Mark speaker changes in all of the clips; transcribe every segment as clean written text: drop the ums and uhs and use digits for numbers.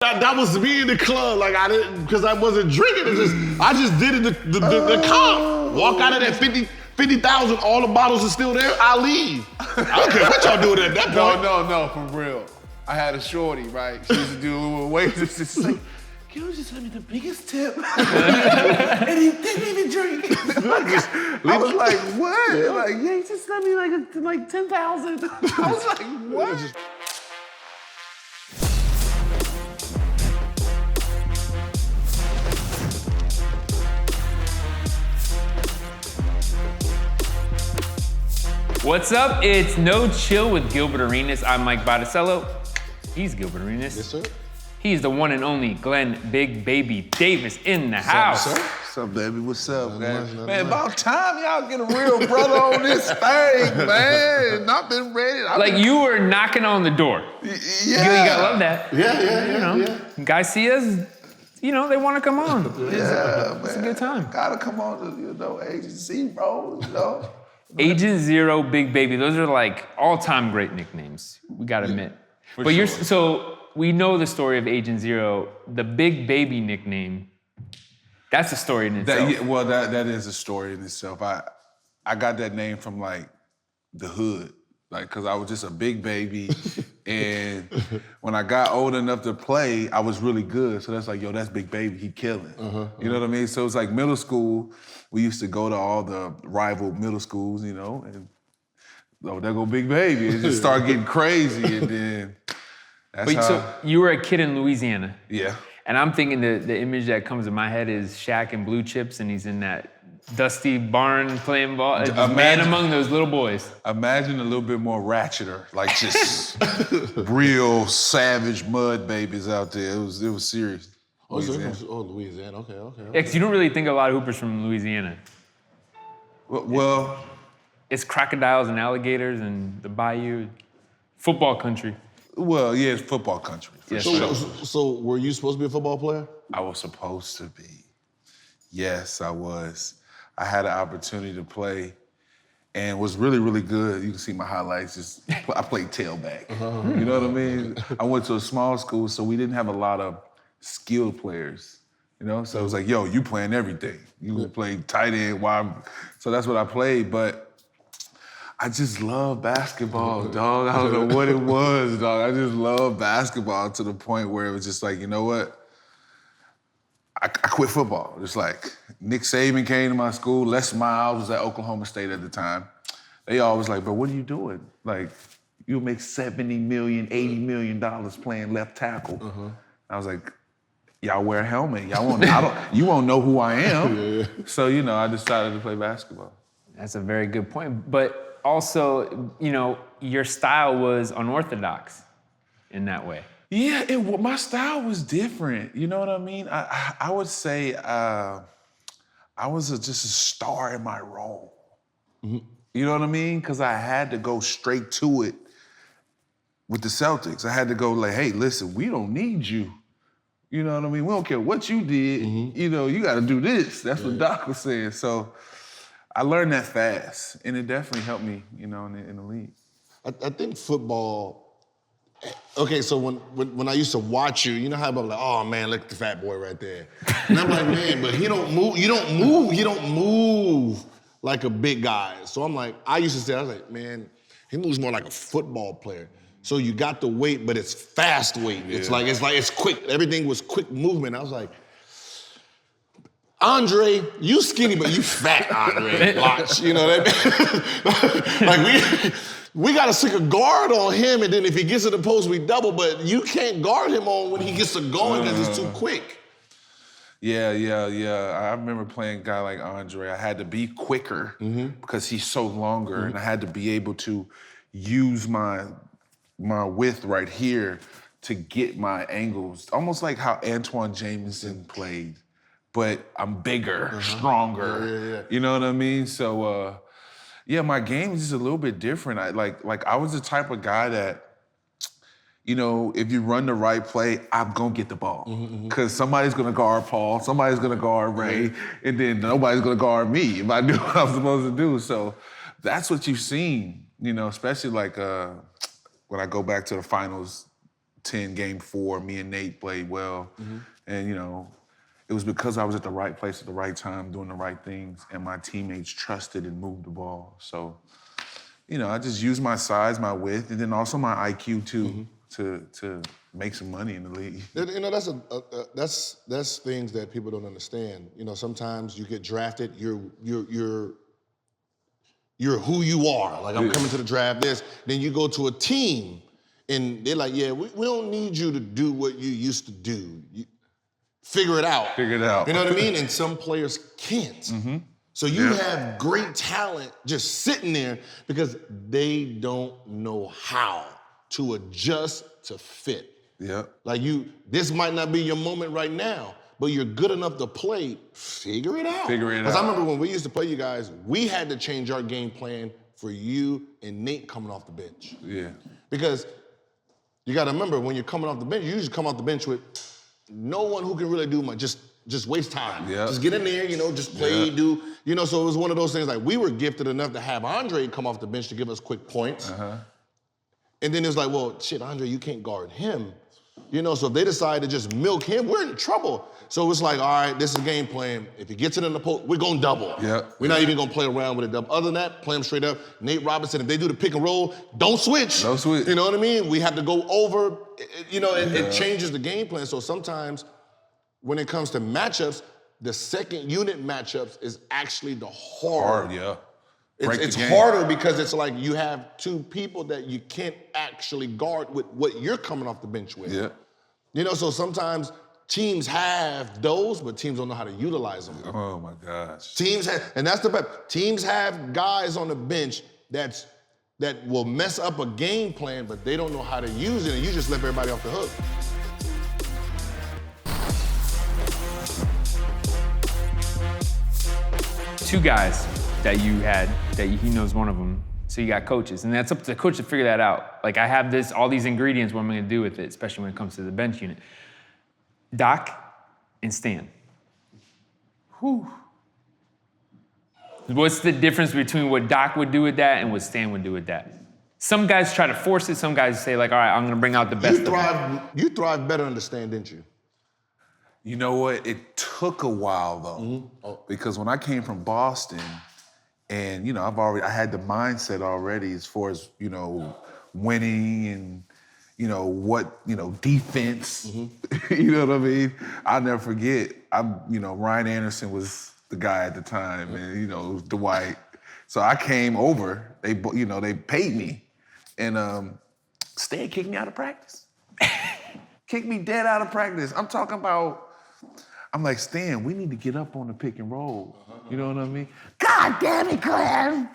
Speaker 1: That was me in the club. Like I didn't, because I wasn't drinking. I just did it the comp. Walk out of that 50,000, all the bottles are still there, I leave. I don't care what y'all doing at that point.
Speaker 2: No, for real. I had a shorty, right? She used to do a little waitress. She's like, can you just let me the biggest tip? And he didn't even drink. I was like, what? Yeah. Like, yeah, just let me like 10,000. I was like, what?
Speaker 3: What's up? It's No Chill with Gilbert Arenas. I'm Mike Botticello. He's Gilbert Arenas.
Speaker 1: Yes, sir.
Speaker 3: He's the one and only Glen Big Baby Davis in the house.
Speaker 1: Sir?
Speaker 2: What's up, baby? What's up, man? Man, about time y'all get a real brother on this thing, man. I've been ready.
Speaker 3: You were knocking on the door.
Speaker 2: Yeah.
Speaker 3: You gotta love that.
Speaker 1: Yeah.
Speaker 3: Guys see us, they want to come on. It's a good time.
Speaker 2: Gotta come on to, agency, bro,
Speaker 3: Agent Zero, Big Baby, those are like all-time great nicknames, we gotta admit. But
Speaker 2: sure.
Speaker 3: So we know the story of Agent Zero, the Big Baby nickname, that's a story in itself.
Speaker 2: That is a story in itself. I got that name from like the hood, cause I was just a big baby. And when I got old enough to play, I was really good. So that's like, yo, that's Big Baby, he killing. You know what I mean? So it's like middle school, we used to go to all the rival middle schools, and there go Big Baby. It just started getting crazy, and then
Speaker 3: So you were a kid in Louisiana.
Speaker 2: Yeah.
Speaker 3: And I'm thinking the image that comes to my head is Shaq in Blue Chips, and he's in that dusty barn playing ball. Man among those little boys.
Speaker 2: Imagine a little bit more ratcheter, like just real savage mud babies out there. It was serious.
Speaker 1: Louisiana. Okay.
Speaker 3: Yeah, because you don't really think a lot of hoopers from Louisiana.
Speaker 2: Well,
Speaker 3: it's crocodiles and alligators and the bayou. Football country.
Speaker 2: Well, yeah, it's football country.
Speaker 3: Yes.
Speaker 1: So were you supposed to be a football player?
Speaker 2: I was supposed to be. Yes, I was. I had an opportunity to play and was really, really good. You can see my highlights. I played tailback. You know what I mean? I went to a small school, so we didn't have a lot of skilled players. So it was like, yo, you playing everything. You play tight end, wide. So that's what I played, but I just love basketball, dog. I don't know what it was, dog. I just love basketball to the point where it was just like, you know what? I quit football. Just like Nick Saban came to my school. Les Miles was at Oklahoma State at the time. They always like, bro, what are you doing? Like, you'll make $70 million, $80 million playing left tackle. I was like, y'all wear a helmet. You won't know who I am. So, I decided to play basketball.
Speaker 3: That's a very good point. But also, your style was unorthodox in that way.
Speaker 2: Yeah, my style was different. You know what I mean? I would say I was just a star in my role. You know what I mean? Because I had to go straight to it with the Celtics. I had to go like, hey, listen, we don't need you. You know what I mean? We don't care what you did. You got to do this. That's what Doc was saying. So I learned that fast, and it definitely helped me, in the league.
Speaker 1: I think football. Okay, so when I used to watch you, you know how I'm like, oh man, look at the fat boy right there. And I'm like, man, but he don't move. You don't move like a big guy. So I'm like, I was like, man, he moves more like a football player. So you got the weight, but it's fast weight. Yeah. It's quick. Everything was quick movement. I was like, Andre, you skinny, but you fat, Andre. Watch, you know what I mean? We got to stick a guard on him, and then if he gets to the post, we double, but you can't guard him on when he gets to going because he's too quick.
Speaker 2: Yeah. I remember playing a guy like Andre. I had to be quicker because he's so longer, and I had to be able to use my width right here to get my angles, almost like how Antoine Jameson played, but I'm bigger, stronger.
Speaker 1: Yeah.
Speaker 2: You know what I mean? So, my game is just a little bit different. I was the type of guy that, if you run the right play, I'm gonna get the ball. Because somebody's gonna guard Paul, somebody's gonna guard Ray, and then nobody's gonna guard me if I do what I'm supposed to do. So that's what you've seen, especially when I go back to the finals 10, game 4, me and Nate played well. And, it was because I was at the right place at the right time, doing the right things, and my teammates trusted and moved the ball. So, I just used my size, my width, and then also my IQ too to make some money in the league.
Speaker 1: That's things that people don't understand. Sometimes you get drafted, you're who you are. Like, I'm coming to the draft then you go to a team and they're like, yeah, we don't need you to do what you used to do. Figure it out.
Speaker 2: Figure it out.
Speaker 1: You know what I mean? And some players can't. So you have great talent just sitting there because they don't know how to adjust to fit.
Speaker 2: Yeah.
Speaker 1: Like this might not be your moment right now, but you're good enough to play, figure it out. Because I remember when we used to play you guys, we had to change our game plan for you and Nate coming off the bench.
Speaker 2: Yeah.
Speaker 1: Because you gotta remember, when you're coming off the bench, you usually come off the bench with no one who can really do much, just waste time.
Speaker 2: Yeah.
Speaker 1: Just get in there, just play, do, so it was one of those things like we were gifted enough to have Andre come off the bench to give us quick points. And then it was like, well, shit, Andre, you can't guard him. So if they decide to just milk him, we're in trouble. So it was like, all right, this is game plan. If he gets it in the post, we're gonna double.
Speaker 2: Yeah.
Speaker 1: We're not even gonna play around with a double. Other than that, play him straight up. Nate Robinson, if they do the pick and roll, don't switch.
Speaker 2: Don't switch.
Speaker 1: You know what I mean? We have to go over, it changes the game plan. So sometimes when it comes to matchups, the second unit matchups is actually the hard.
Speaker 2: Yeah.
Speaker 1: It's harder because it's like you have two people that you can't actually guard with what you're coming off the bench with.
Speaker 2: Yeah.
Speaker 1: So sometimes teams have those, but teams don't know how to utilize them.
Speaker 2: Oh my gosh.
Speaker 1: And that's the best. Teams have guys on the bench that will mess up a game plan, but they don't know how to use it, and you just let everybody off the hook.
Speaker 3: Two guys that you had, he knows one of them. So you got coaches, and that's up to the coach to figure that out. Like, I have all these ingredients, what am I gonna do with it, especially when it comes to the bench unit. Doc and Stan. Whew. What's the difference between what Doc would do with that and what Stan would do with that? Some guys try to force it, some guys say like, all right, I'm gonna bring out the best of them.
Speaker 1: You thrive better under Stan, didn't you?
Speaker 2: You know what? It took a while though, because when I came from Boston, and I had the mindset already as far as winning and defense. You know what I mean? I'll never forget. Ryan Anderson was the guy at the time, and it was Dwight. So I came over. They paid me, and Stan kicked me out of practice. Kicked me dead out of practice. I'm like, Stan, we need to get up on the pick and roll. You know what I mean? God damn it, Glen!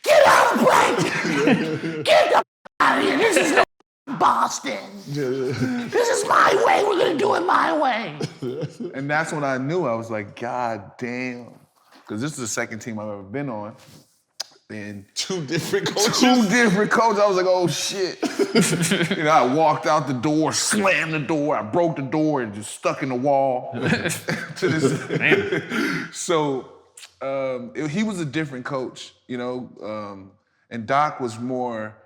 Speaker 2: Get out of practice! Get the out of here! This is no Boston! This is my way, we're gonna do it my way! And that's when I knew, I was like, God damn. Because this is the second team I've ever been on. And
Speaker 1: two different coaches.
Speaker 2: I was like, oh shit. I walked out the door, slammed the door, I broke the door and just stuck in the wall. So he was a different coach, and Doc was more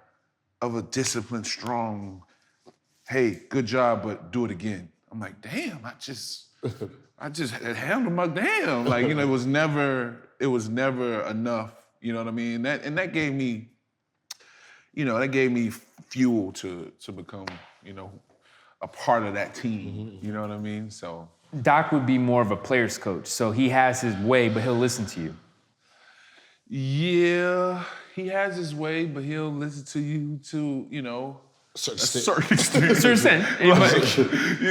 Speaker 2: of a disciplined, strong, hey, good job, but do it again. I'm like, damn, I just handled my damn. Like, it was never enough. You know what I mean? That gave me, fuel to become, a part of that team. You know what I mean? So
Speaker 3: Doc would be more of a player's coach, so he has his way, but he'll listen to you.
Speaker 2: Yeah, he has his way, but he'll listen to you to, a certain extent.
Speaker 3: You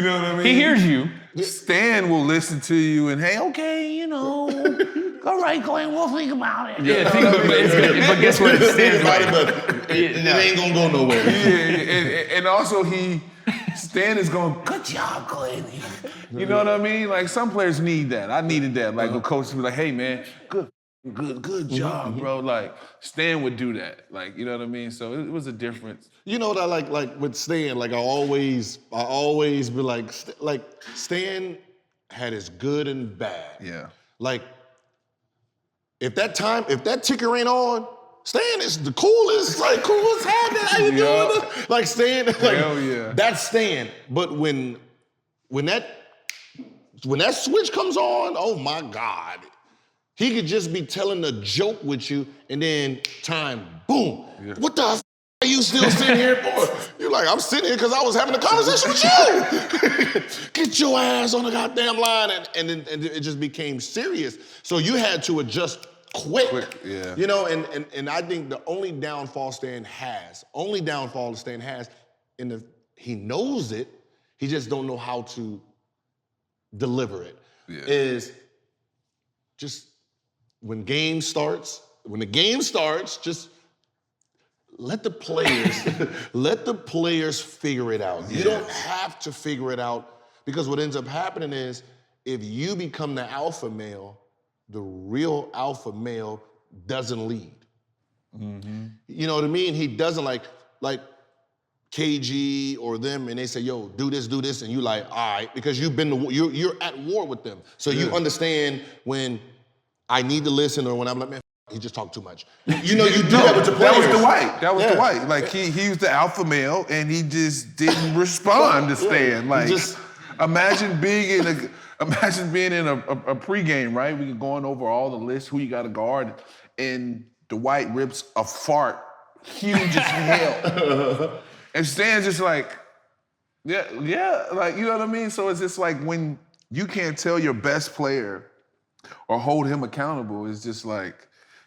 Speaker 3: know
Speaker 2: what I mean?
Speaker 3: He hears you.
Speaker 2: Stan will listen to you and, hey, okay, all right, Glen, we'll think about it.
Speaker 3: Yeah, but guess what? It stands right.
Speaker 1: But it ain't gonna go nowhere.
Speaker 2: Yeah, and also Stan is going, good job, Glen. You know what I mean? Like, some players need that. I needed that. Like, a coach would be like, hey, man, good job, bro. Like, Stan would do that. Like, you know what I mean? So it was a difference.
Speaker 1: You know what I like with Stan? Like, I always be like Stan had his good and bad.
Speaker 2: Yeah.
Speaker 1: Like, if that ticker ain't on, Stan is the coolest, like, coolest happening. How you doing? Like, Stan, like,
Speaker 2: Hell yeah.
Speaker 1: that's Stan. But when that switch comes on, oh my God. He could just be telling a joke with you, and then time, boom. Yeah. What the are you still sitting here for? You're like, I'm sitting here because I was having a conversation with you. Get your ass on the goddamn line. And then it just became serious. So you had to adjust quick.
Speaker 2: Yeah.
Speaker 1: You know, and I think the only downfall Stan has, he knows it, he just don't know how to deliver it, is just when the game starts, just let the players figure it out. You don't have to figure it out, because what ends up happening is if you become the alpha male, the real alpha male doesn't lead. Mm-hmm. You know what I mean? He doesn't like KG or them, and they say, yo, do this, and you like, all right, because you're at war with them. So you understand when I need to listen, or when I'm like, man, he just talked too much. You know, you do that with the players.
Speaker 2: That was Dwight. Like, he was the alpha male, and he just didn't respond to Stan. Like, imagine being in a pregame, right? We going over all the lists, who you got to guard, and Dwight rips a fart, huge as hell. And Stan's just like, yeah, like, you know what I mean? So it's just like when you can't tell your best player or hold him accountable, it's just like,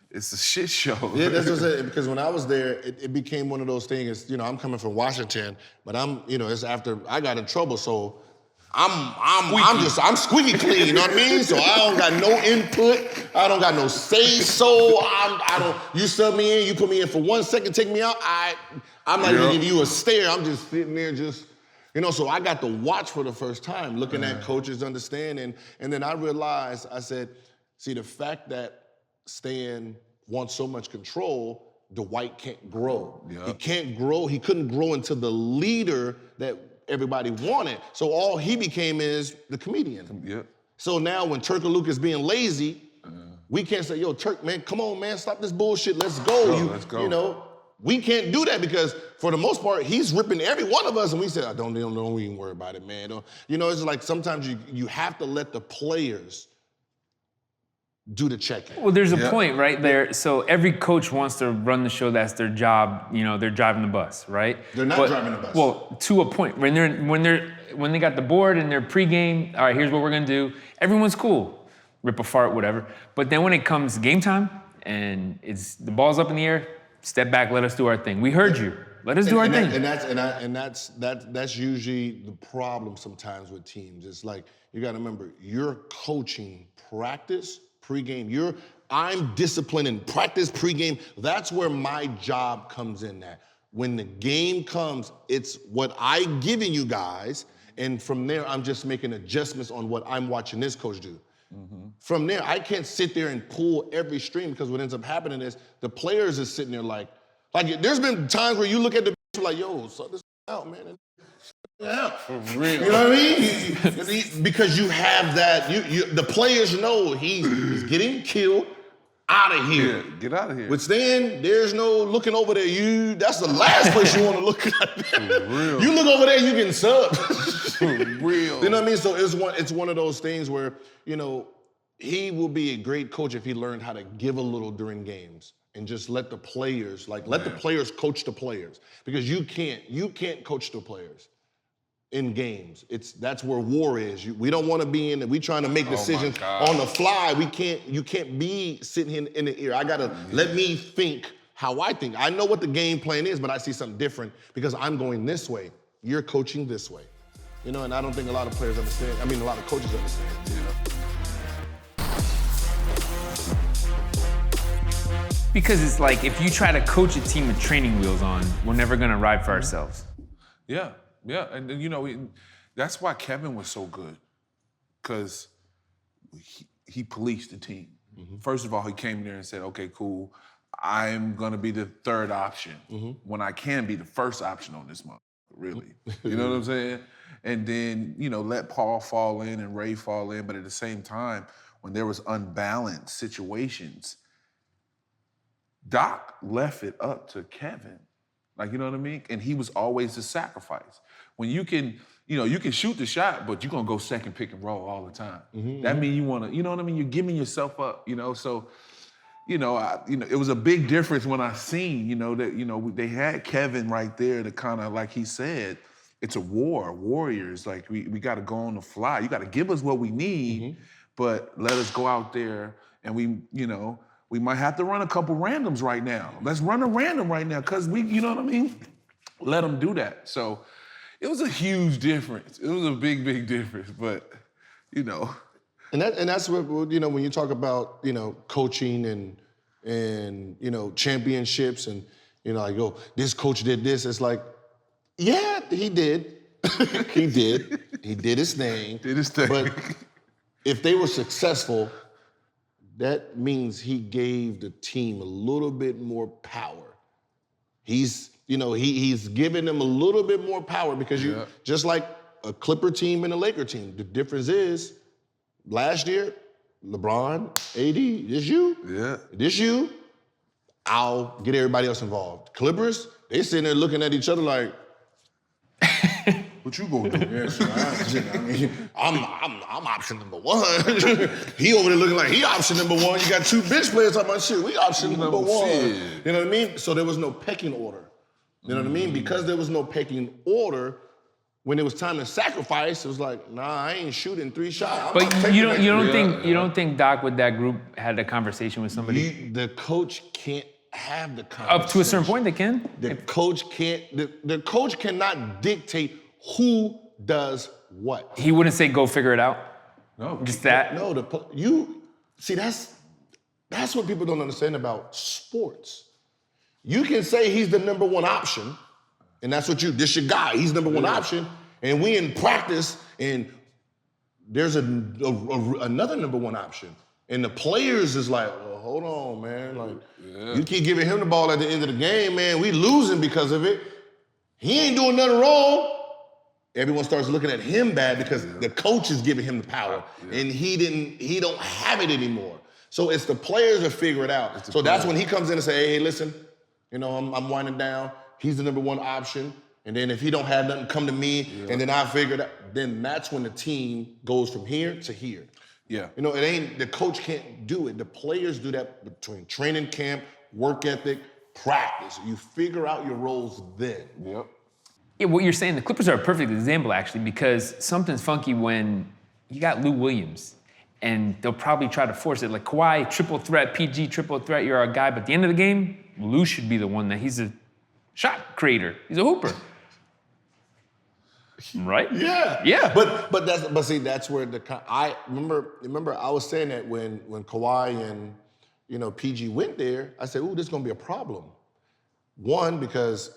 Speaker 2: it's a shit show.
Speaker 1: Yeah, that's what I'm saying. Because when I was there, it became one of those things. You know, I'm coming from Washington, but it's after I got in trouble, so I'm squeaky clean. You know what I mean? So I don't got no input. I don't got no say so. You sub me in, you put me in for 1 second, take me out. I'm not even giving you a stare. I'm just sitting there, so I got to watch for the first time, looking at coaches' understanding, and then I realized, I said, see, the fact that Stan wants so much control, Dwight can't grow. Yep. He can't grow. He couldn't grow into the leader that everybody wanted. So all he became is the comedian.
Speaker 2: Yep.
Speaker 1: So now when Turk or Luke is being lazy, we can't say, yo, Turk, man, come on, man, stop this bullshit. Let's go.
Speaker 2: Let's go.
Speaker 1: You know, we can't do that because for the most part, he's ripping every one of us, and we say, don't even worry about it, man. It's like sometimes you have to let the players do the check-in.
Speaker 3: Well, there's a point right there. So every coach wants to run the show. That's their job. You know, they're driving the bus, right?
Speaker 1: They're not driving the bus.
Speaker 3: Well, to a point. When they got the board and they're pregame, all right, here's what we're gonna do. Everyone's cool. Rip a fart, whatever. But then when it comes game time and the ball's up in the air, step back, let us do our thing. We heard you. Let us do our thing.
Speaker 1: That's usually the problem sometimes with teams. It's like, you gotta remember, you're coaching practice, pregame. I'm disciplined in practice, pregame. That's where my job comes in at. When the game comes, it's what I'm giving you guys, and from there, I'm just making adjustments on what I'm watching this coach do. Mm-hmm. From there, I can't sit there and pull every string, because what ends up happening is the players are sitting there like there's been times where you look at the like, yo, so this out, man. Yeah, for real. You know what I mean? Because you have that. The players know he's getting killed. Out of here.
Speaker 2: Yeah, get out of here.
Speaker 1: With Stan, there's no looking over there. That's the last place you want to look at. For real. You look over there, you getting subbed.
Speaker 2: For real.
Speaker 1: You know what I mean? So it's one of those things where, he will be a great coach if he learned how to give a little during games and just let the players, the players coach the players. Because you can't coach the players in games. That's where war is. We don't want to be in it. We trying to make decisions on the fly. You can't be sitting here in the ear. I gotta let me think how I think. I know what the game plan is, but I see something different because I'm going this way. You're coaching this way. And I don't think a lot of players understand. I mean, a lot of coaches understand.
Speaker 3: Because it's like, if you try to coach a team with training wheels on, we're never gonna ride for ourselves.
Speaker 2: Yeah, and that's why Kevin was so good, because he policed the team. Mm-hmm. First of all, he came there and said, okay, cool, I'm gonna be the third option when I can be the first option on this month, really. You know what I'm saying? And then, let Paul fall in and Ray fall in, but at the same time, when there was unbalanced situations, Doc left it up to Kevin. Like, you know what I mean? And he was always the sacrifice. When you can, you can shoot the shot, but you're gonna go second pick and roll all the time. That means you wanna, you know what I mean? You're giving yourself up, so, it was a big difference when I seen, that, they had Kevin right there to kind of, like he said, it's a war, warriors. Like, we gotta go on the fly. You gotta give us what we need, but let us go out there and we might have to run a couple randoms right now. Let's run a random right now, because you know what I mean? Let them do that. So it was a huge difference. It was a big, big difference, but,
Speaker 1: And that's what, when you talk about, coaching and championships and, like, oh, this coach did this, it's like, yeah, he did. He did. He did his thing.
Speaker 2: Did his thing.
Speaker 1: But if they were successful, that means he gave the team a little bit more power. He's giving them a little bit more power because just like a Clipper team and a Laker team, the difference is last year, LeBron, AD, this you.
Speaker 2: Yeah.
Speaker 1: This you. I'll get everybody else involved. Clippers, they sitting there looking at each other like, what you gonna do? I'm option number one. He over there looking like he option number one. You got two bench players talking about shit. We option number one.
Speaker 2: Shit.
Speaker 1: You know what I mean? So there was no pecking order. You know what I mean? Because there was no pecking order, when it was time to sacrifice, it was like, nah, I ain't shooting 3 shots.
Speaker 3: But you don't think Doc with that group had a conversation with somebody?
Speaker 1: The coach can't have the conversation.
Speaker 3: Up to a certain point, they can.
Speaker 1: The coach cannot dictate who does what.
Speaker 3: He wouldn't say, "Go figure it out."
Speaker 2: No,
Speaker 3: just that.
Speaker 1: No, that's what people don't understand about sports. You can say he's the number one option, and that's what this your guy. He's number one option, and we in practice, and there's another number one option, and the players is like, well, hold on, man, like you keep giving him the ball at the end of the game, man. We losing because of it. He ain't doing nothing wrong. Everyone starts looking at him bad because the coach is giving him the power, and he don't have it anymore. So it's the players that figure it out. So that's when he comes in and say, hey, listen, I'm winding down. He's the number one option. And then if he don't have nothing, come to me, and then I figure it out. Then that's when the team goes from here to here.
Speaker 2: Yeah.
Speaker 1: It ain't, the coach can't do it. The players do that between training camp, work ethic, practice. You figure out your roles then.
Speaker 2: Yep.
Speaker 3: Yeah, what you're saying, the Clippers are a perfect example, actually, because something's funky when you got Lou Williams, and they'll probably try to force it. Like, Kawhi, triple threat, PG, triple threat, you're our guy. But at the end of the game, Lou should be the one that he's a shot creator. He's a hooper. Right?
Speaker 1: Yeah.
Speaker 3: Yeah.
Speaker 1: But see, that's where I remember I was saying that when Kawhi and PG went there, I said, ooh, this is gonna be a problem. One, because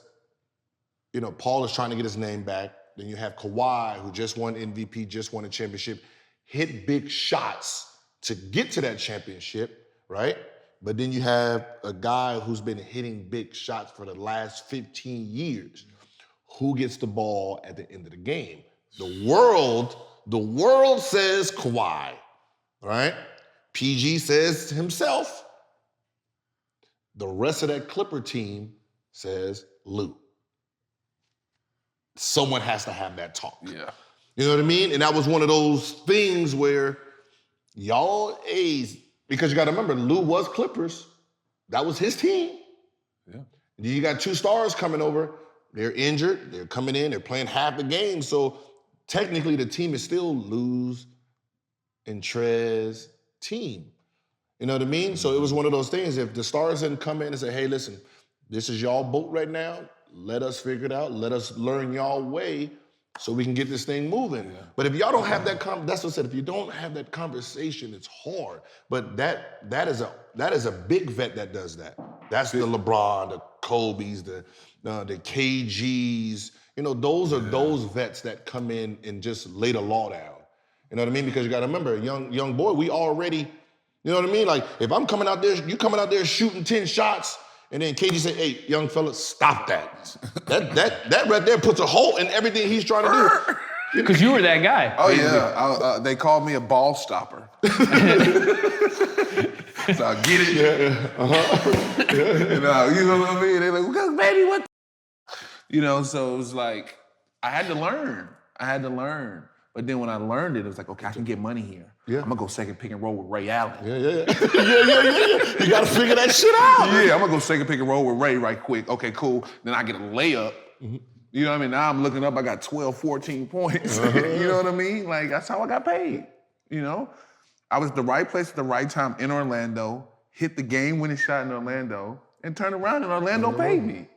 Speaker 1: Paul is trying to get his name back. Then you have Kawhi, who just won MVP, just won a championship, hit big shots to get to that championship, right? But then you have a guy who's been hitting big shots for the last 15 years. Who gets the ball at the end of the game? The world says Kawhi, right? PG says himself. The rest of that Clipper team says Lou. Someone has to have that talk.
Speaker 2: Yeah.
Speaker 1: You know what I mean? And that was one of those things where y'all A's, because you got to remember, Lou was Clippers. That was his team.
Speaker 2: Yeah.
Speaker 1: You got 2 stars coming over. They're injured. They're coming in. They're playing half the game. So technically, the team is still Lou's and Trez's team. You know what I mean? So it was one of those things. If the stars didn't come in and say, hey, listen, this is y'all boat right now. Let us figure it out. Let us learn y'all way so we can get this thing moving. Yeah. But if y'all don't have that, that's what I said, if you don't have that conversation, it's hard. But that is a big vet that does that. That's the LeBron, the Kobe's, the KGs. Those are those vets that come in and just lay the law down. You know what I mean? Because you got to remember, young boy, we already, you know what I mean? Like, if I'm coming out there, you coming out there shooting 10 shots, and then KG say, hey, young fella, stop that. That right there puts a hole in everything he's trying to do.
Speaker 3: Because you were that guy.
Speaker 2: Oh, yeah. They called me a ball stopper. So I get it. And, you know what I mean? They're like, well, baby, what? You know, so it was like, I had to learn. But then when I learned it was like, okay, I can get money here.
Speaker 1: Yeah.
Speaker 2: I'm gonna go second pick and roll with Ray Allen.
Speaker 1: Yeah. You gotta figure that shit out.
Speaker 2: Yeah, I'm gonna go second pick and roll with Ray right quick. Okay, cool. Then I get a layup. You know what I mean? Now I'm looking up, I got 12, 14 points. You know what I mean? Like, that's how I got paid, you know? I was at the right place at the right time in Orlando, hit the game-winning shot in Orlando, and turned around and Orlando paid me.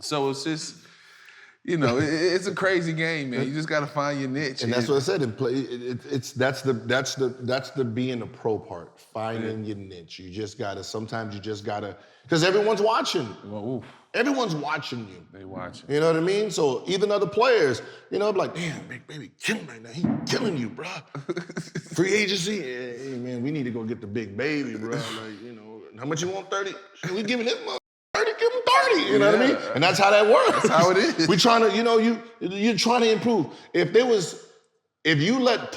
Speaker 2: So it's just, you know, it's a crazy game, man. You just gotta find your niche.
Speaker 1: And that's what I said. In play, that's the being a pro part. Finding your niche. Sometimes you just gotta, because everyone's watching.
Speaker 2: Well,
Speaker 1: Everyone's watching you.
Speaker 2: they watching.
Speaker 1: You know what I mean? So even other players, you know, I'm like, damn, big baby killing right now. He killing you, bro. Free agency, hey man, we need to go get the big baby, bro. Like, you know, how much you want? 30? We giving him 30, give him 30. You know what I mean? And that's how that works.
Speaker 2: That's how it is.
Speaker 1: We trying to, you know, you're trying to improve. If you let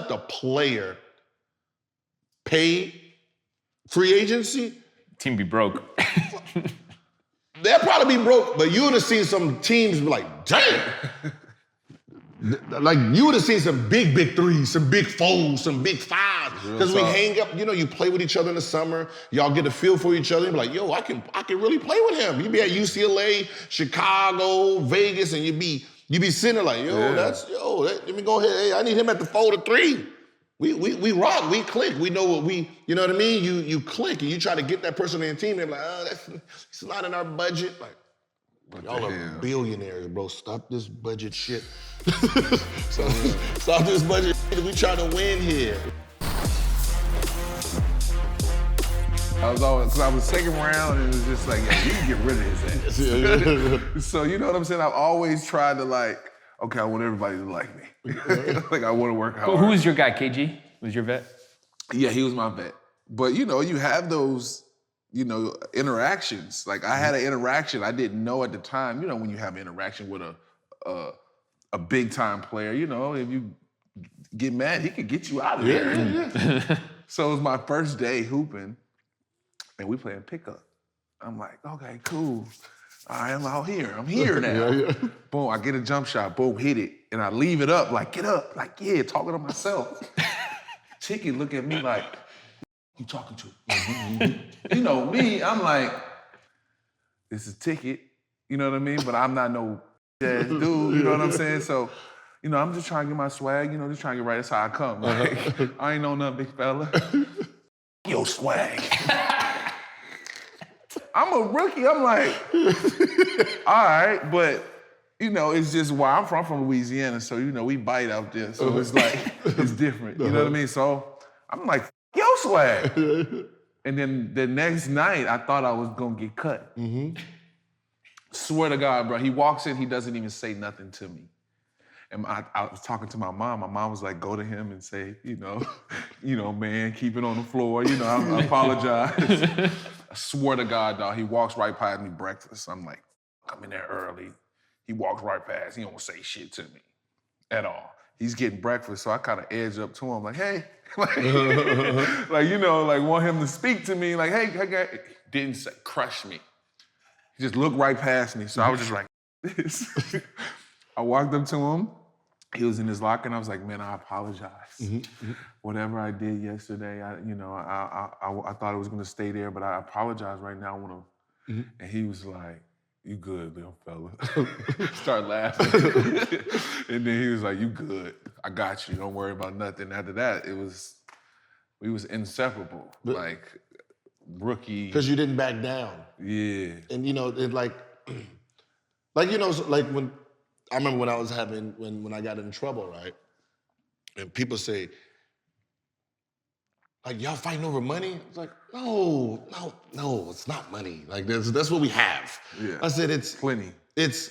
Speaker 1: the player pay free agency,
Speaker 3: Team be broke.
Speaker 1: they'll probably be broke, but you would have seen some teams be like, damn. Like, you would have seen some big threes, some big fours, some big fives. Because we hang up, you know, you play with each other in the summer, y'all get a feel for each other, and be like, yo, I can really play with him. You be at UCLA, Chicago, Vegas, and you be sitting there like, let me go ahead. Hey, I need him at the 4 to 3. We rock, we click, we know what you know what I mean? You click and you try to get that person in the team, they're like, it's not in our budget. Like, y'all are billionaires, bro. Stop this budget shit. Stop this budget shit. We trying to win here.
Speaker 2: I was second round and it was just like, yeah, you can get rid of his ass. So you know what I'm saying? I've always tried to like, okay, I want everybody to like me. Like I want to work hard.
Speaker 3: Who was your guy, KG? Was your vet?
Speaker 2: Yeah, he was my vet. But you know, you have those, you know, interactions. Like I had an interaction I didn't know at the time. You know, when you have an interaction with a big time player, you know, if you get mad, he could get you out of there. Yeah. So it was my first day hooping, and we playing pickup. I'm like, okay, cool. All right, I'm out here. I'm here now. Yeah. Boom, I get a jump shot. Boom, hit it. And I leave it up, like, get up. Like, yeah, talking to myself. Chicky look at me like, you talking to? You know me, I'm like, this is Ticket. You know what I mean? But I'm not no ass dude, you know what I'm saying? So, you know, I'm just trying to get my swag, you know, just trying to get right. That's how I come. Like, I ain't know nothing, big fella. Yo, swag. I'm a rookie. I'm like, all right, but you know, it's just where I'm from Louisiana, so you know, we bite out there, so it's like, it's different. You know what I mean? So I'm like, yo, swag. And then the next night, I thought I was gonna get cut. Swear to God, bro, he walks in, he doesn't even say nothing to me. And I was talking to my mom. My mom was like, go to him and say, you know, man, keep it on the floor. You know, I apologize. I swear to God, dog, he walks right past me breakfast. I'm like, I'm in there early. He walks right past. He don't say shit to me at all. He's getting breakfast, so I kind of edge up to him like, hey. Like, you know, like want him to speak to me. Like, hey, guy. Didn't say, crush me. He just looked right past me. So I was just like, this. I walked up to him. He was in his locker, and I was like, man, I apologize. Whatever I did yesterday, I thought it was gonna stay there, but I apologize right now. I wanna, and he was like, you good, little fella. Start laughing. And then he was like, you good. I got you. Don't worry about nothing. After that, we was inseparable. Like, rookie.
Speaker 1: Because you didn't back down.
Speaker 2: Yeah.
Speaker 1: And you know, it like you know, like when, I remember when I was when I got in trouble, right? And people say, like, y'all fighting over money? It's like, no, it's not money. Like, that's what we have.
Speaker 2: Yeah.
Speaker 1: I said, it's
Speaker 2: plenty.
Speaker 1: If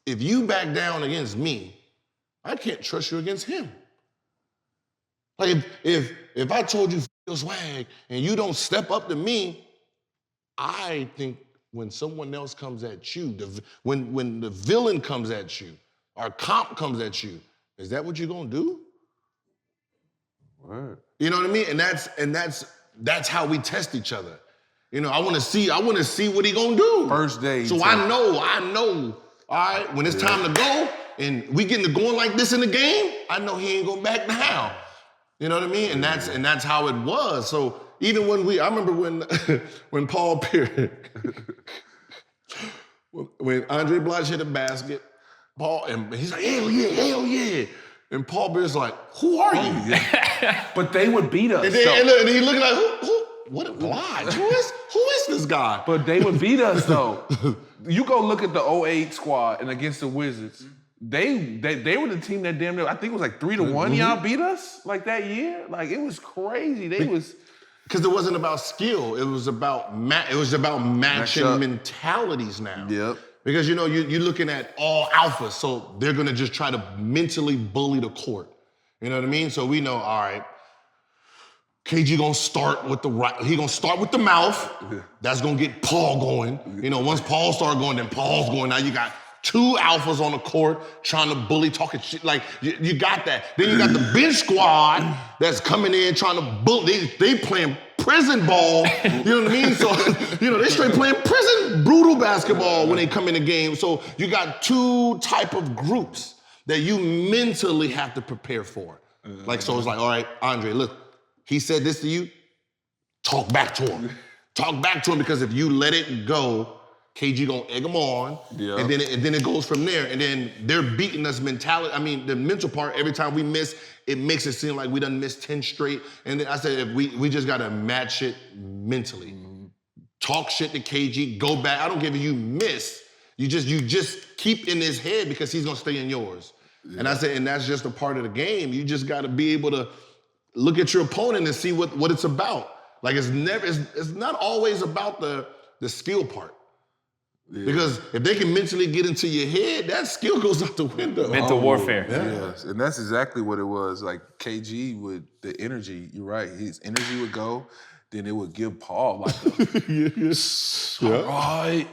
Speaker 1: you back down against me, I can't trust you against him. Like, if I told you your swag and you don't step up to me, I think when someone else comes at you, when the villain comes at you, or comp comes at you, is that what you're gonna do?
Speaker 2: Word.
Speaker 1: You know what I mean? And that's how we test each other. You know, I want to see what he gonna do.
Speaker 2: First day.
Speaker 1: So I know. All right, when it's time to go, and we getting to going like this in the game, I know he ain't going back down. You know what I mean? And that's how it was. So even I remember when Paul Pierce, when Andre Blige hit a basket, Paul, and he's like, hell yeah. And Paul Pierce like, who are you?
Speaker 2: But they would beat us.
Speaker 1: And he looking like, who? What Blige? Who is this guy?
Speaker 2: But they would beat us though. You go look at the 08 squad and against the Wizards. They were the team that damn near, I think it was like 3-1 y'all beat us like that year. Like it was crazy.
Speaker 1: Because it wasn't about skill. It was about matching mentalities now.
Speaker 2: Yep.
Speaker 1: Because you're looking at all alphas, so they're gonna just try to mentally bully the court. You know what I mean? So we know, all right, KG gonna start with the right. He gonna start with the mouth. That's gonna get Paul going. You know, once Paul started going, then Paul's going. Now you got two alphas on the court trying to bully, talking shit. Like you got that. Then you got the bench squad that's coming in trying to bully. They playing prison ball. You know what I mean? So they straight playing prison brutal basketball when they come in the game. So you got two type of groups that you mentally have to prepare for. Like so, it's like, all right, Andre, look. He said this to you, talk back to him. Talk back to him because if you let it go, KG gonna egg them on, and then it goes from there. And then they're beating us mentality. I mean, the mental part, every time we miss, it makes it seem like we done missed 10 straight. And then I said, if we just gotta match it mentally. Talk shit to KG, go back. I don't give a you miss. You just keep in his head because he's gonna stay in yours. Yeah. And I said, and that's just a part of the game. You just gotta be able to look at your opponent and see what it's about. Like it's not always about the skill part. Yeah. Because if they can mentally get into your head, that skill goes out the window.
Speaker 3: Mental warfare.
Speaker 2: Yeah. Yes, and that's exactly what it was. Like KG would, the energy, you're right, his energy would go, then it would give Paul like all right,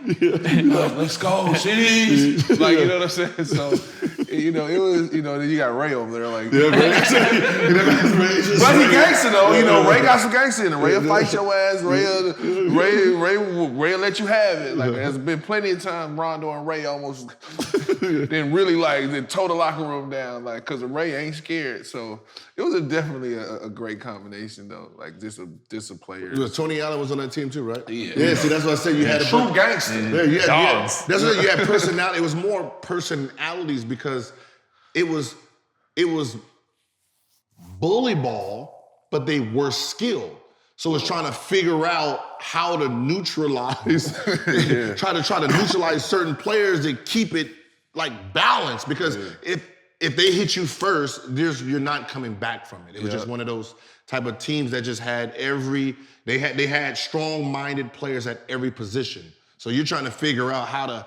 Speaker 2: let's go, cities. Like, you know what I'm saying? So, it was, then you ray over there like. Yeah, but he gangster though, Ray got some gangster in him. Ray will fight your ass, Ray will let you have it. Like, there's been plenty of times Rondo and Ray almost then really then tore the locker room down, like, cause Ray ain't scared. So it was definitely a great combination though, like just a player.
Speaker 1: Tony Allen was on that team too, right?
Speaker 2: Yeah.
Speaker 1: See, that's what I said. You had a
Speaker 2: true gangster.
Speaker 1: Yeah,
Speaker 3: dogs.
Speaker 1: That's what you had personality. It was more personalities because it was bully ball, but they were skilled. So it's trying to figure out how to neutralize, try to neutralize certain players to keep it like balanced. Because if they hit you first, you're not coming back from it. It was just one of those type of teams that just had they had strong-minded players at every position. So you're trying to figure out how to,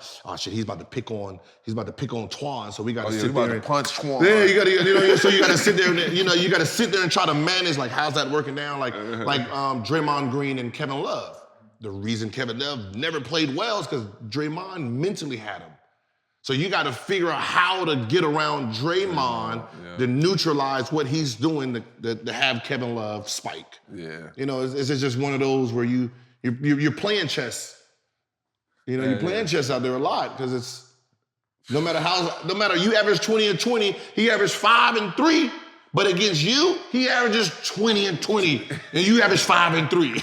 Speaker 1: he's about to pick on Twan, so we got to sit there and
Speaker 2: punch Twan.
Speaker 1: Yeah, you got to, so you got to sit there and, you got to sit there and try to manage, like, how's that working down? Like Draymond Green and Kevin Love. The reason Kevin Love never played well is because Draymond mentally had him. So you got to figure out how to get around Draymond to neutralize what he's doing to have Kevin Love spike.
Speaker 2: Yeah.
Speaker 1: It's just one of those where you're playing chess. You're playing chess out there a lot because it's no matter you average 20 and 20, he averaged 5 and 3. But against you, he averages 20 and 20, and you average 5 and 3. You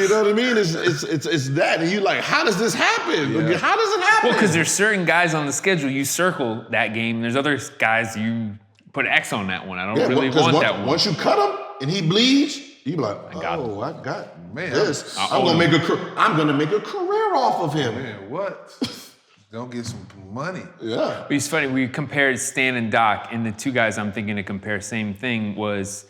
Speaker 1: know what I mean? It's that, and you like, how does this happen?
Speaker 2: Yeah.
Speaker 1: How does it happen?
Speaker 3: Well, because there's certain guys on the schedule, you circle that game. There's other guys you put an X on that one. I don't really want that one.
Speaker 1: Once you cut him and he bleeds, you be like, I got this. I'm gonna make a career off of him.
Speaker 2: Man, what? Don't get some money.
Speaker 1: Yeah.
Speaker 3: But it's funny, we compared Stan and Doc, and the two guys I'm thinking to compare, same thing, was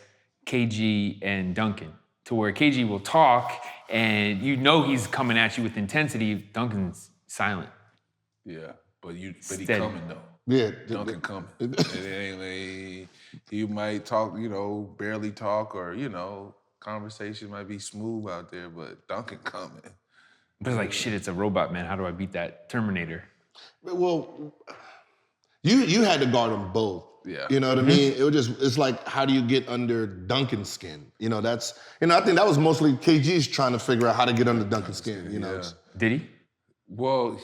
Speaker 3: KG and Duncan. To where KG will talk, and he's coming at you with intensity. Duncan's silent.
Speaker 2: Yeah, but he coming though.
Speaker 1: Yeah.
Speaker 2: Duncan coming. He might talk, barely talk, or, conversation might be smooth out there, but Duncan coming.
Speaker 3: But it's like, shit, it's a robot, man. How do I beat that Terminator?
Speaker 1: Well, you had to guard them both.
Speaker 2: Yeah.
Speaker 1: You know what I mean? It's like, how do you get under Duncan's skin? You know, I think that was mostly KG's trying to figure out how to get under Duncan's skin, you know?
Speaker 2: Yeah.
Speaker 3: Did he?
Speaker 2: Well,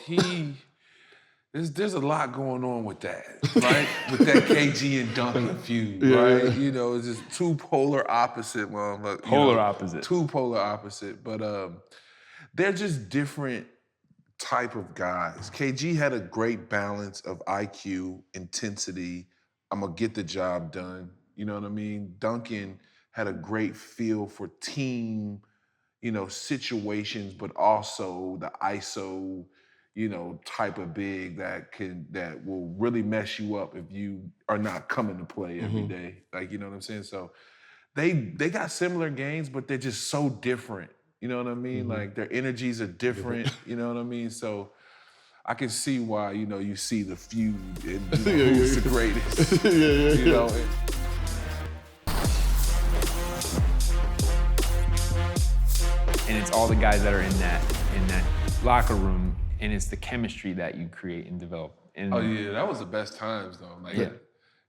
Speaker 2: there's a lot going on with that, right? With that KG and Duncan feud, right? You know, it's just two polar opposite.
Speaker 3: Opposite.
Speaker 2: Two polar opposite, but they're just different type of guys. KG had a great balance of IQ, intensity. I'm gonna get the job done. You know what I mean? Duncan had a great feel for team, you know, situations, but also the ISO, you know, type of big that will really mess you up if you are not coming to play every day. Like, you know what I'm saying? So they got similar games, but they're just so different. You know what I mean? Like their energies are different. You know what I mean? So I can see why, you know, you see the feud and who's the greatest. You know.
Speaker 3: And it's all the guys that are in that locker room, and it's the chemistry that you create and develop. And
Speaker 2: Oh yeah, that was the best times though. Like,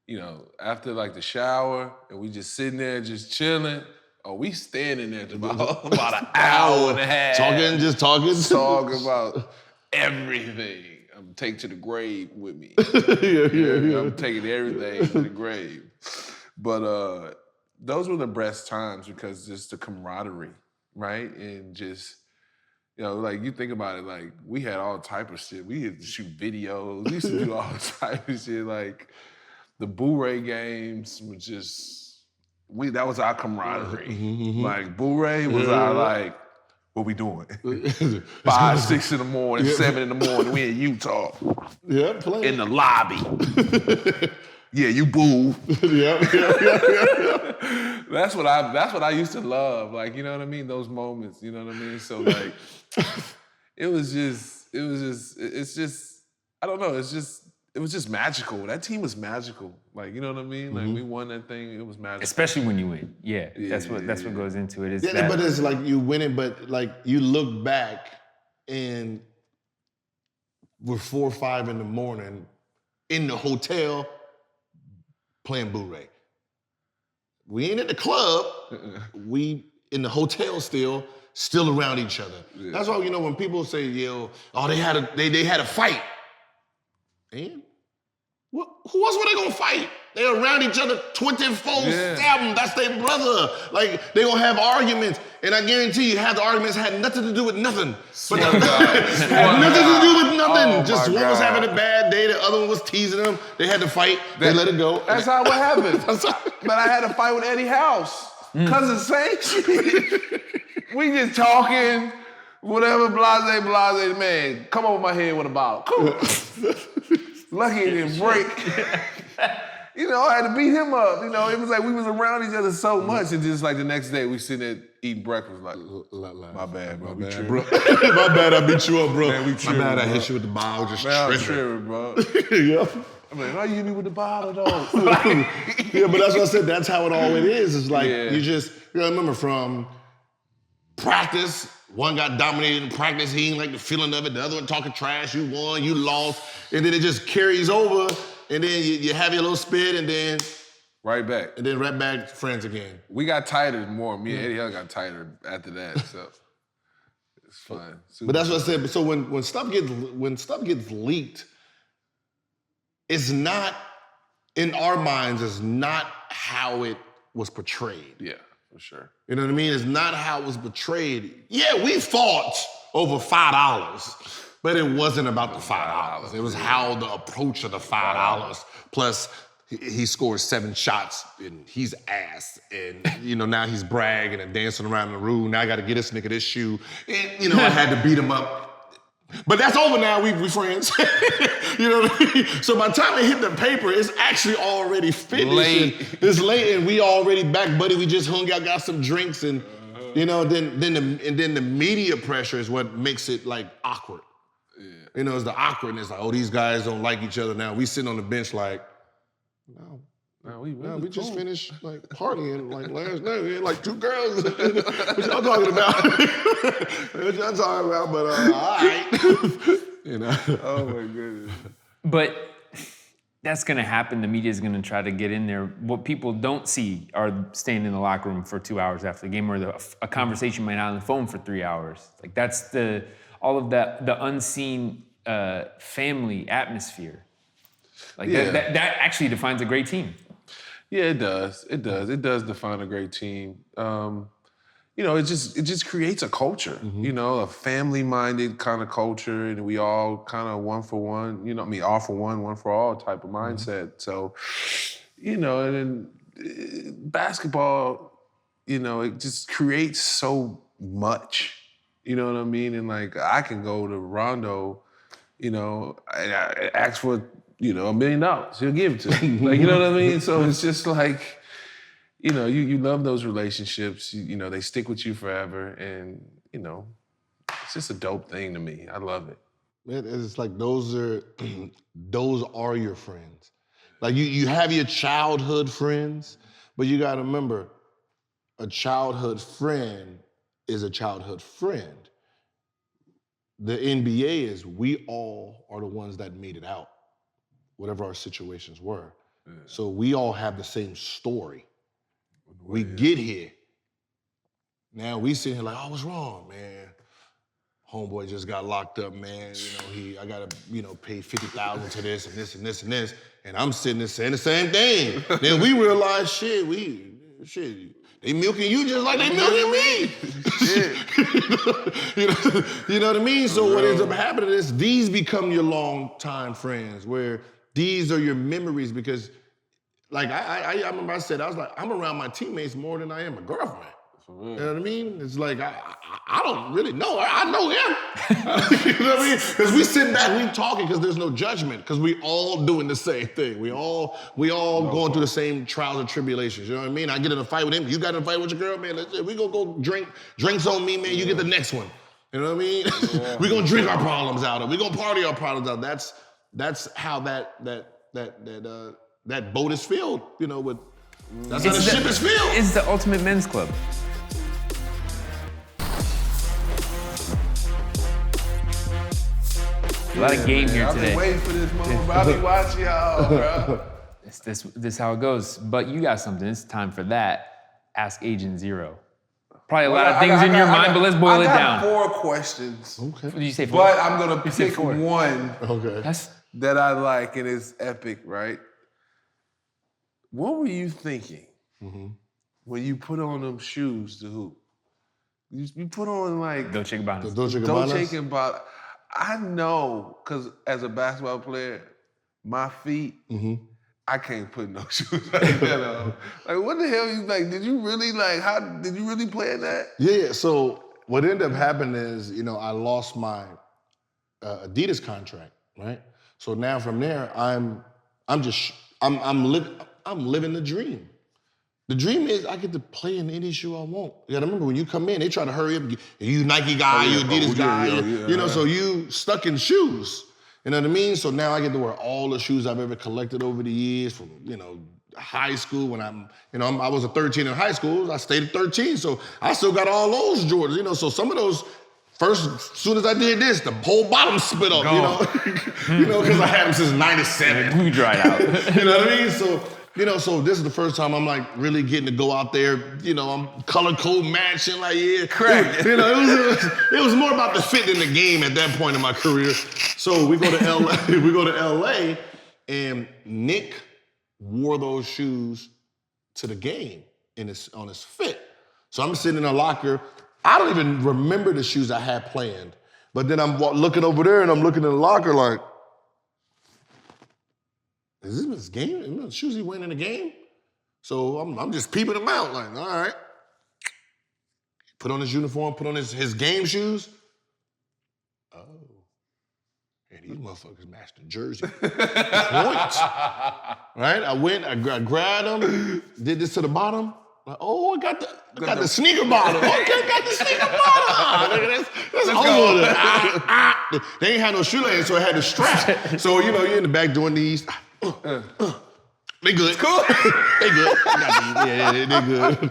Speaker 2: you know, after like the shower and we just sitting there just chilling. Oh, we standing there about an hour and a half.
Speaker 1: Just talking.
Speaker 2: Talking about everything. I'm taking to the grave with me. I'm taking everything to the grave. But those were the best times because just the camaraderie, right? And just, you know, like you think about it, like we had all type of shit. We used to shoot videos. We used to do all type of shit. Like the Blu-ray games were just, that was our camaraderie. Like Blu-ray was our like, what we doing? 5, 6 in the morning, 7 in the morning, we in Utah.
Speaker 1: Yeah, playing.
Speaker 2: In the lobby. Yeah, you boo. That's what I used to love. Like, you know what I mean? Those moments, you know what I mean? So like, it was just, I don't know, it was just magical. That team was magical. Like, you know what I mean? Like we won that thing, it was magical.
Speaker 3: especially when you win. That's what goes into it.
Speaker 1: But it's like you win it, but like you look back and we're 4 or 5 in the morning in the hotel playing Blu-ray. We ain't at the club. We in the hotel still around each other. That's why, you know, when people say, yo, they had a fight. And who else were they gonna fight? They're around each other 24/7. That's their brother. Like, they gonna have arguments. And I guarantee you, half the arguments had nothing to do with nothing. But had nothing to do with nothing.
Speaker 2: Oh,
Speaker 1: just one was having a bad day, the other one was teasing them. They had to fight, they let it go.
Speaker 2: That's how it happened. But I had a fight with Eddie House. Cause of the same shit. We just talking, whatever, blase, man, come over my head with a bottle. Cool. Lucky it didn't break. You know, I had to beat him up. You know, it was like we was around each other so much, and just like the next day, we sitting there eating breakfast. Like, my bad, bro.
Speaker 1: My bad, I beat you up, bro.
Speaker 2: Man, we tripping,
Speaker 1: my bad, I
Speaker 2: bro.
Speaker 1: hit you with the bottle, just
Speaker 2: Man, I'm
Speaker 1: tripping.
Speaker 2: bro.
Speaker 1: Yep.
Speaker 2: I'm like, why you hit me with the bottle, though?
Speaker 1: Yeah, but that's what I said. That's how it always is. It's like you gotta remember from practice. One got dominated in practice. He ain't like the feeling of it. The other one talking trash. You won, you lost, and then it just carries over. And then you have your little spit, and then
Speaker 2: right back.
Speaker 1: And then right back friends again.
Speaker 2: We got tighter more. Me and Eddie Hill got tighter after that. So it's fun.
Speaker 1: But that's what I said. So when stuff gets leaked, it's not in our minds. It's not how it was portrayed.
Speaker 2: Yeah, for sure.
Speaker 1: You know what I mean? It's not how it was portrayed. Yeah, we fought over $5. But it wasn't about the $5. It was how the approach of the $5. Plus, he scores 7 shots and he's ass. And, you know, now he's bragging and dancing around the room. Now I got to get this nigga this shoe. And, you know, I had to beat him up. But that's over now. We friends. You know what I mean? So by the time it hit the paper, it's actually already finished. It's late and we already back, buddy. We just hung out, got some drinks, and, you know, then the media pressure is what makes it, like, awkward.
Speaker 2: Yeah.
Speaker 1: You know, it's the awkwardness, like, oh, these guys don't like each other now. We sitting on the bench like, no, we just finished like partying like last night. We had like 2 girls. What y'all talking about? What y'all talking about? But all right. You know.
Speaker 2: Oh my goodness.
Speaker 3: But that's going to happen. The media is going to try to get in there. What people don't see are staying in the locker room for 2 hours after the game, or a conversation might not on the phone for 3 hours. Like that's all of that, the unseen family atmosphere. Like that actually defines a great team.
Speaker 4: Yeah, it does. It does define a great team. It just creates a culture. A family-minded kind of culture, and we all kind of one for one. All for one for all type of mindset. So, and then basketball, it just creates so much. You know what I mean? And like I can go to Rondo, and I ask for $1 million. He'll give it to me. Like, you know what I mean? So it's just like, you love those relationships. They stick with you forever, and it's just a dope thing to me. I love it.
Speaker 1: It's like those are your friends. Like you have your childhood friends, but you got to remember, a childhood friend is a childhood friend. The NBA is we all are the ones that made it out, whatever our situations were. Yeah. So we all have the same story. We get here. Now we sit here like, oh, what's wrong, man? Homeboy just got locked up, man. I gotta, pay $50,000 to this and this and this and this. And I'm sitting there saying the same thing. Then we realize, shit, they milking you just like they milking me. You know what I mean? So what ends up happening is these become your long-time friends, where these are your memories, because like I remember I said, I was like, I'm around my teammates more than I am a girlfriend. You know what I mean? It's like, I don't really know her. I know him. You know what I mean? Because we sit back, we talking because there's no judgment, because we all doing the same thing. We all going through the same trials and tribulations. You know what I mean? I get in a fight with him. You got in a fight with your girl, man. We gonna go drinks on me, man. You get the next one. You know what I mean? Yeah. We gonna drink our problems out. We gonna party our problems out. That's how that boat is filled. That's how the ship is filled.
Speaker 3: It's the ultimate men's club. A lot of game here today.
Speaker 4: I've been waiting for this moment. I've been watching y'all, bro.
Speaker 3: This is how it goes. But you got something. It's time for that. Ask Agent Zero. Probably a lot of things in your mind, but let's boil it down.
Speaker 4: I got 4 questions.
Speaker 3: Okay. What did you say 4?
Speaker 4: But I'm gonna pick one
Speaker 1: okay.
Speaker 4: that I like, and it's epic, right? What were you thinking when you put on them shoes to hoop? You put on like
Speaker 3: Dolce & Gabbana.
Speaker 1: The Dolce & Gabbana.
Speaker 4: Dolce & Gabbana. I know, because as a basketball player, my feet, I can't put no shoes like that on. Like, what the hell? Did you really, did you really play in that?
Speaker 1: Yeah, so what ended up happening is, I lost my Adidas contract, right? So now from there, I'm living the dream. The dream is I get to play in any shoe I want. You gotta remember, when you come in, they try to hurry up. You Nike guy, you Adidas guy, so you stuck in shoes. You know what I mean? So now I get to wear all the shoes I've ever collected over the years, from, high school when I was a 13 in high school. I stayed at 13, so I still got all those Jordans, so some of those, first, as soon as I did this, the whole bottom split up, because I had them since 97.
Speaker 3: We dried out.
Speaker 1: You know what I mean? So this is the first time I'm like really getting to go out there. I'm color code matching,
Speaker 4: correct.
Speaker 1: It was more about the fit in the game at that point in my career. So we go to LA, and Nick wore those shoes to the game on his fit. So I'm sitting in a locker. I don't even remember the shoes I had planned, but then I'm looking over there and I'm looking in the locker like, is this his game? The shoes he wearing in the game? So I'm just peeping them out, like, all right. Put on his uniform, put on his game shoes. Oh. And these motherfuckers matched the jersey. Points. Right? I went, I grabbed them, did this to the bottom. Like, oh, I got the sneaker bottom. Okay, got the sneaker bottom. That's over. They ain't had no shoelace, so I had the strap. So, you're in the back doing these. They good. Cool. They good. Yeah, they good.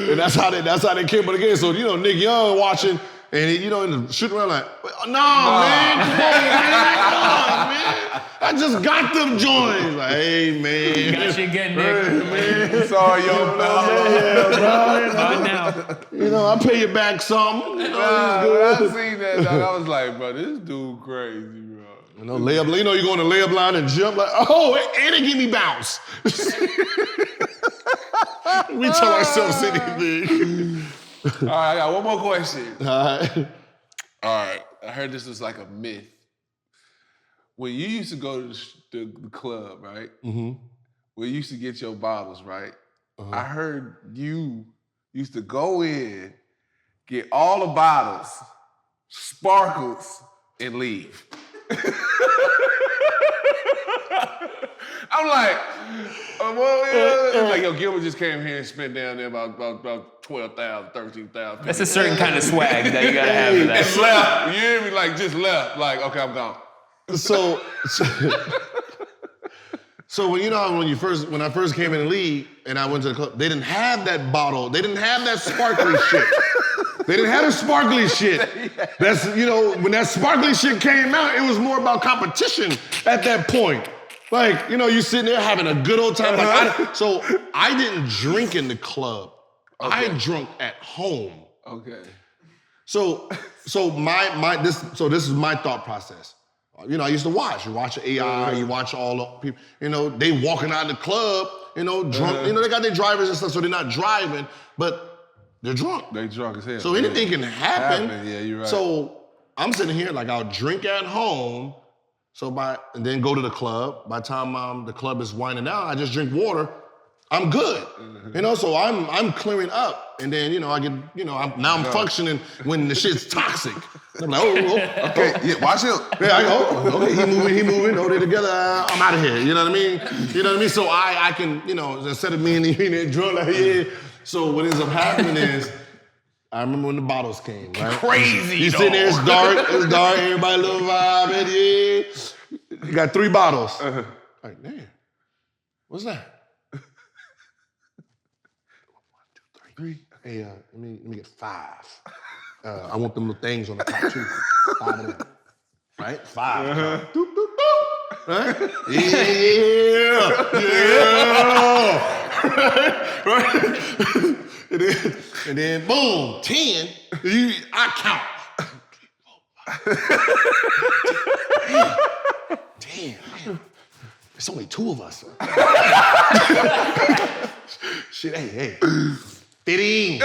Speaker 1: And that's how they came up again. So, Nick Young watching, And he, and shooting around like, no, man, come on, man. I just got them joints. Like, hey, man.
Speaker 3: Got you again, Nick.
Speaker 1: Man.
Speaker 2: Sorry, yo,
Speaker 3: Not now.
Speaker 1: I pay you back something.
Speaker 4: When I seen that, dog, I was like, bro, this dude crazy, bro.
Speaker 1: Layup, you go in the layup line and jump like, oh, and they give me bounce. We tell ourselves anything.
Speaker 4: All right, I got one more question.
Speaker 1: All right.
Speaker 4: All right, I heard this was like a myth. When you used to go to the club, right?
Speaker 1: Mm-hmm.
Speaker 4: Where you used to get your bottles, right?
Speaker 1: Uh-huh.
Speaker 4: I heard you used to go in, get all the bottles, sparkles, and leave. I'm like, like, yo, Gilbert just came here and spent down there about 12,000, 13,000.
Speaker 3: That's a certain kind of swag that you gotta have for that.
Speaker 4: And left. You hear me? Like, just left. Like, okay, I'm gone.
Speaker 1: So when I first came in the league and I went to the club, they didn't have that bottle. They didn't have that sparkly shit. They didn't have the sparkly shit. That's, when that sparkly shit came out, it was more about competition at that point. Like, you sitting there having a good old time. So I didn't drink in the club. Okay. I drunk at home.
Speaker 4: Okay.
Speaker 1: So this is my thought process. I used to watch. You watch AI, you watch all the people, they walking out of the club, drunk. They got their drivers and stuff, so they're not driving, but they're drunk.
Speaker 4: They drunk as hell.
Speaker 1: So anything can happen.
Speaker 4: Yeah, you're right.
Speaker 1: So I'm sitting here like I'll drink at home, and then go to the club. By the time the club is winding down, I just drink water. I'm good. So I'm clearing up, and then I get I'm functioning when the shit's toxic. I'm like,
Speaker 2: okay, yeah, watch him.
Speaker 1: Yeah, I go, okay, he moving, they're together, I'm out of here, you know what I mean? So I can, instead of me and he drunk, like, yeah. So what ends up happening is, I remember when the bottles came, right?
Speaker 3: Crazy,
Speaker 1: You sitting there, it's dark, everybody a little vibe, and yeah. You got 3 bottles. Like, damn, what's that? 1, 2, 3. Hey, let me get 5. I want them little things on the top too. 5 of them. Right? 5. Doop, doop, doop. Right? Yeah. Right? And then boom, 10. I count. 10. There's only 2 of us. Shit, hey. 15.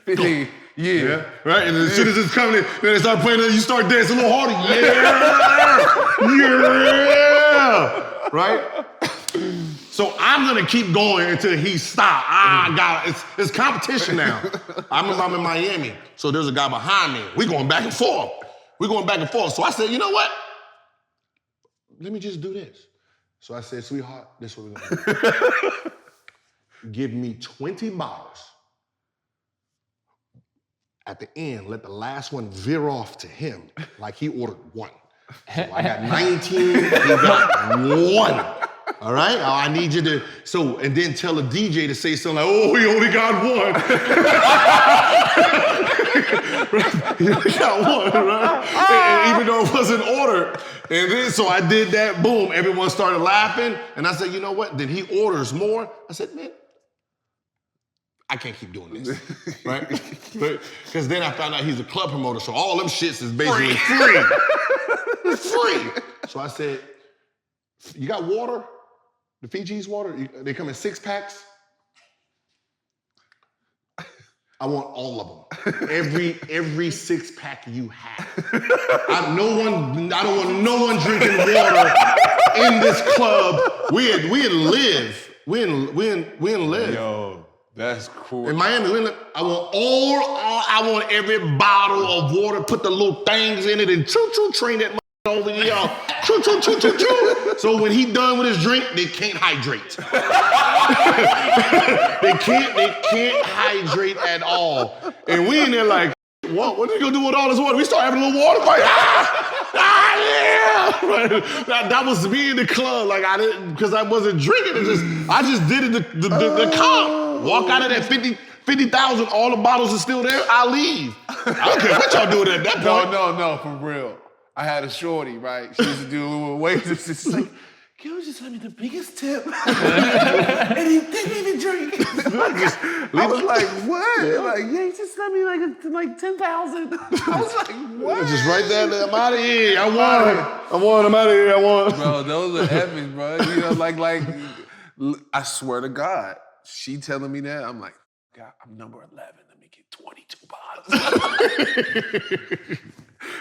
Speaker 4: 15. Yeah.
Speaker 1: Right? And as soon as it's coming in, then they start playing, you start dancing a little harder. Yeah. Right? So I'm gonna keep going until he stops. It's competition now. I'm in Miami, so there's a guy behind me. We're going back and forth. So I said, you know what? Let me just do this. So I said, sweetheart, this is what we're gonna do. Give me 20 bottles. At the end, let the last one veer off to him like he ordered 1. So I got 19, he got 1. All right? I need you to, and then tell the DJ to say something like, oh, he only got 1. He only got 1, right? And even though it wasn't ordered. And then, so I did that, boom, everyone started laughing. And I said, you know what? Then he orders more. I said, man, I can't keep doing this, right? Because then I found out he's a club promoter, so all them shits is basically free. It's free. So I said, you got water? The Fiji's water? They come in 6-packs? I want all of them. Every 6-pack you have. I don't want no one drinking water in this club. We in live.
Speaker 4: Yo, that's cool.
Speaker 1: In Miami, I want every bottle of water, put the little things in it, and choo-choo train that over here. Choo-choo. So when he done with his drink, they can't hydrate. they can't hydrate at all. And we in there like, what are you gonna do with all this water? We start having a little water fight. Yeah! That was me in the club. Like because I wasn't drinking. I just did it the comp. Walk out of that 50,000, all the bottles are still there, I'll leave. I don't care what y'all doing at that point.
Speaker 4: No, for real. I had a shorty, right? She used to do waiters. She's like, Gil just let me the biggest tip. And he didn't even drink. I was like, what? Like, yeah, he just let me like 10,000. I was like, what?
Speaker 1: Just right there, I'm out of here. I'm out of here, I won.
Speaker 4: Bro, those are epic, bro. You know, like, I swear to God, she telling me that, I'm like, God, I'm number 11. Let me get 22 bottles.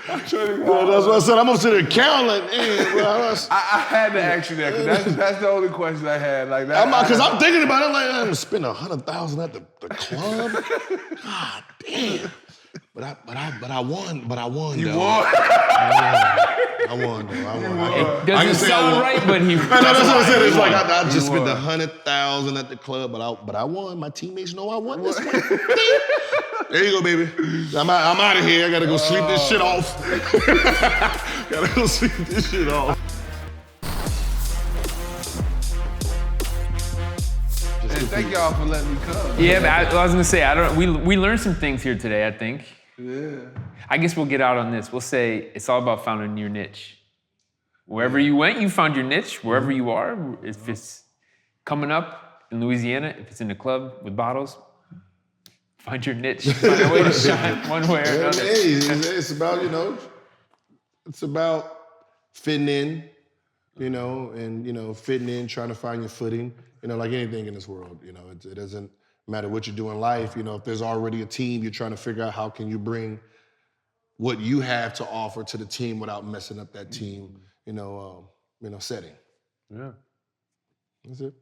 Speaker 1: Well, that's what I said. I'm gonna sit there counting like, man, bro.
Speaker 4: I had to ask you that, because that's the only question I had. Like that,
Speaker 1: Because I'm thinking about it, I'm like, I'm gonna spend 100,000 at the club. God damn. But I won.
Speaker 4: You
Speaker 1: though.
Speaker 4: won.
Speaker 1: I won.
Speaker 3: It doesn't sound right, but he.
Speaker 1: That's what I said. It's like I just spent 100,000 at the club, but I won. My teammates know I won this one. There you go, baby. I'm out of here. I gotta go sleep this shit off. Gotta go sleep this shit off.
Speaker 4: And thank y'all for letting me come.
Speaker 3: Yeah, but I was gonna say we learned some things here today. I think.
Speaker 4: Yeah.
Speaker 3: I guess we'll get out on this. We'll say it's all about finding your niche. Wherever you went, you found your niche. Wherever you are, if it's coming up in Louisiana, if it's in the club with bottles, find your niche. Find a way to shine one way or another.
Speaker 1: Hey, it's about, it's about fitting in, and, fitting in, trying to find your footing, like anything in this world, it doesn't matter what you do in life, if there's already a team, you're trying to figure out how can you bring what you have to offer to the team without messing up that team, setting.
Speaker 4: Yeah.
Speaker 1: That's it.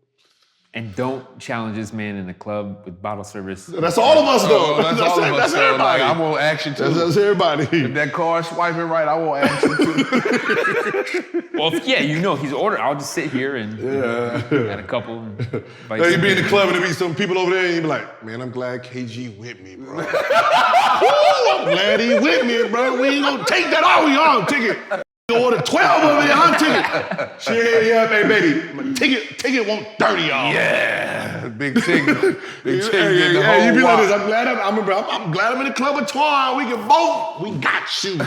Speaker 3: And don't challenge this man in the club with bottle service.
Speaker 1: That's all of us, though.
Speaker 4: That's all of us.
Speaker 1: That's everybody.
Speaker 4: Like, I won't action too.
Speaker 1: That's everybody.
Speaker 4: If that car's swiping right, I won't action too.
Speaker 3: Well, he's ordered. I'll just sit here and add a couple. And
Speaker 1: You be in the club and there be some people over there and you be like, man, I'm glad KG with me, bro. I'm glad he with me, bro. We ain't gonna take that off. We on ticket. You order 12 over there on ticket. Shit, yeah, baby. Ticket want 30 off.
Speaker 4: Yeah. Big ticket. Big ticket.
Speaker 1: Hey, you be like this. I'm glad I'm in the club with Twan. We got shoes.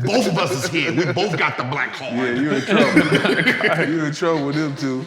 Speaker 1: Both of us is here. We both got the black card.
Speaker 4: Yeah, you in trouble. You in trouble with them two.